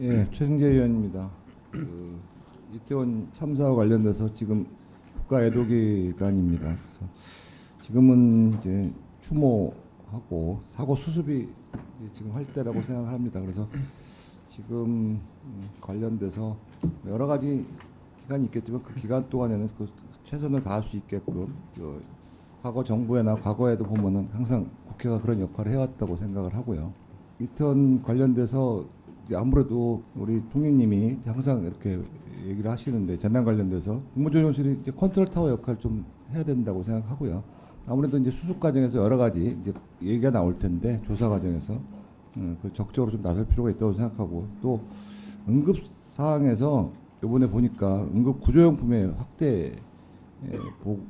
예, 최승재 의원입니다. 이태원 참사와 관련돼서 지금 국가 애도 기간입니다. 그래서 지금은 이제 추모하고 사고 수습이 지금 할 때라고 생각을 합니다. 그래서 지금 관련돼서 여러 가지 기간이 있겠지만 그 기간 동안에는 그 최선을 다할 수 있게끔 과거 정부에나 과거에도 보면은 항상 국회가 그런 역할을 해왔다고 생각을 하고요. 이태원 관련돼서 아무래도 우리 총리님이 항상 이렇게 얘기를 하시는데 재난 관련돼서 국무조정실이 이제 컨트롤 타워 역할을 좀 해야 된다고 생각하고요. 아무래도 이제 수습 과정에서 여러 가지 이제 얘기가 나올 텐데 조사 과정에서 그 적극적으로 좀 나설 필요가 있다고 생각하고 또 응급 사항에서 이번에 보니까 응급 구조용품의 확대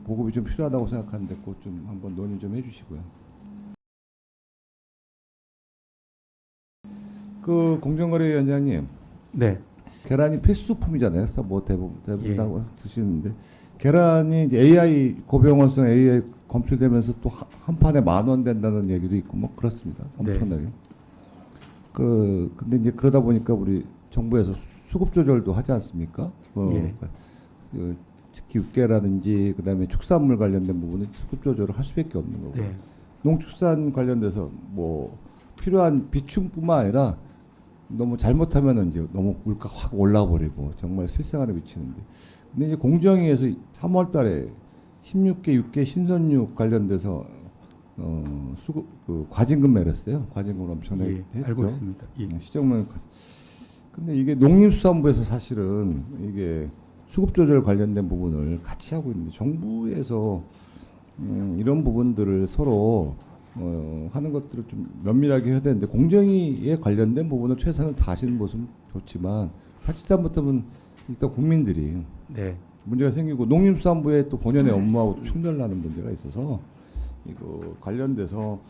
보급이 좀 필요하다고 생각하는데 그것 좀 한번 논의 좀 해주시고요. 그 공정거래위원장님, 네. 계란이 필수품이잖아요. 그래서 뭐 대부분 다 드시는데 계란이 이제 AI 고병원성 AI 검출되면서 또 한 판에 10,000원 된다는 얘기도 있고 뭐 그렇습니다. 엄청나게. 네. 근데 이제 그러다 보니까 우리 정부에서 수급 조절도 하지 않습니까? 예. 특히 육개라든지 그다음에 축산물 관련된 부분은 수급 조절을 할 수밖에 없는 거고. 네. 농축산 관련돼서 뭐 필요한 비충뿐만 아니라 너무 잘못하면은 이제 너무 물가 확 올라 버리고 정말 실생활에 미치는데. 근데 이제 공정위에서 3월 달에 16개 6개 신선육 관련돼서 수급 과징금 매렸어요. 과징금을 엄청나게 예, 했죠. 알고 있습니다. 예. 시정명. 근데 이게 농림수산부에서 사실은 이게 수급 조절 관련된 부분을 같이 하고 있는데 정부에서 이런 부분들을 서로 하는 것들을 좀 면밀하게 해야 되는데 공정위에 관련된 부분을 최선을 다하시는 모습은 좋지만 자칫하면 일단 국민들이 네. 문제가 생기고 농림수산부의 또 본연의 업무하고 충돌나는 문제가 있어서 이거 관련돼서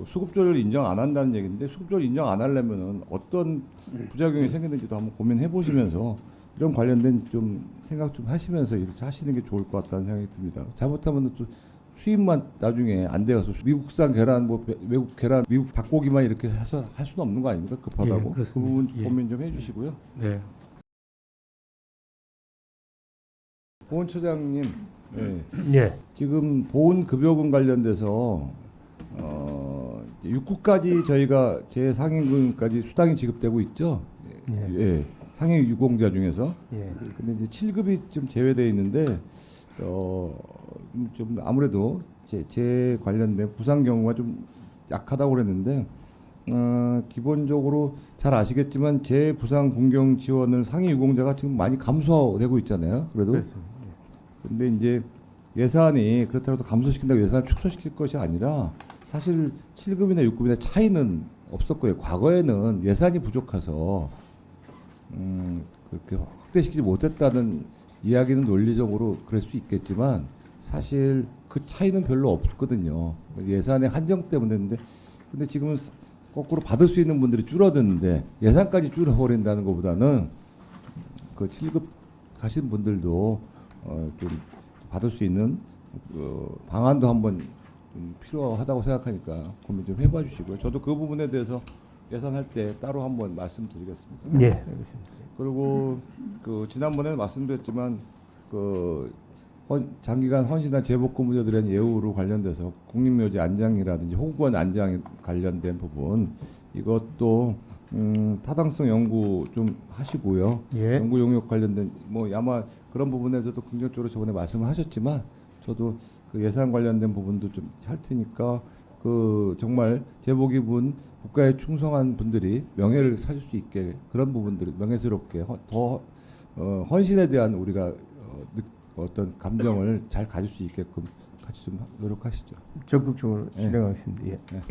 수급 조절 인정 안 한다는 얘기인데 수급 조절 인정 안 하려면은 어떤 부작용이 생기는지도 한번 고민해 보시면서 이런 관련된 좀 생각 좀 하시면서 이렇게 하시는 게 좋을 것 같다는 생각이 듭니다. 잘못하면 또 수입만 나중에 안 돼가서 미국산 계란 뭐 외국 계란 미국 닭고기만 이렇게 해서 할 수는 없는 거 아닙니까? 급하다고. 예, 그 부분 예. 고민 좀 해주시고요. 네. 보훈처장님, 네. 예. 지금 보훈급여금 관련돼서 이제 6구까지 저희가 제 상임금까지 수당이 지급되고 있죠. 예. 예, 상위 유공자 중에서. 예. 근데 이제 7급이 좀 제외되어 있는데 좀 아무래도 제 관련된 부상 경우가 좀 약하다고 그랬는데 기본적으로 잘 아시겠지만 제 부상 공경 지원을 상위 유공자가 지금 많이 감소되고 있잖아요. 그래도 그렇습니다. 근데 이제 예산이 그렇다고 감소시킨다고 예산을 축소시킬 것이 아니라 사실 7급이나 6급이나 차이는 없었고요. 과거에는 예산이 부족해서 그렇게 확대시키지 못했다는 이야기는 논리적으로 그럴 수 있겠지만 사실 그 차이는 별로 없거든요. 예산의 한정 때문에. 근데 지금은 거꾸로 받을 수 있는 분들이 줄어드는데 예산까지 줄여버린다는 것보다는 그 7급 가신 분들도 좀 받을 수 있는 방안도 한번 좀 필요하다고 생각하니까 고민 좀 해봐 주시고요. 저도 그 부분에 대해서 예산할 때 따로 한번 말씀드리겠습니다. 예. 알겠습니다. 그리고 그 지난번에 말씀드렸지만 그 장기간 헌신한 재복근무자들의 예우로 관련돼서 국립묘지 안장이라든지 호국원 안장 관련된 부분 이것도 타당성 연구 좀 하시고요. 예. 연구 용역 관련된 뭐 아마 그런 부분에서도 긍정적으로 저번에 말씀을 하셨지만 저도 그 예산 관련된 부분도 좀 할 테니까 그 정말 재복입은 국가에 충성한 분들이 명예를 찾을 수 있게 그런 부분들을 명예스럽게 더 헌신에 대한 우리가 어떤 감정을 잘 가질 수 있게끔 같이 좀 노력하시죠. 적극적으로 예. 진행하겠습니다. 예. 네.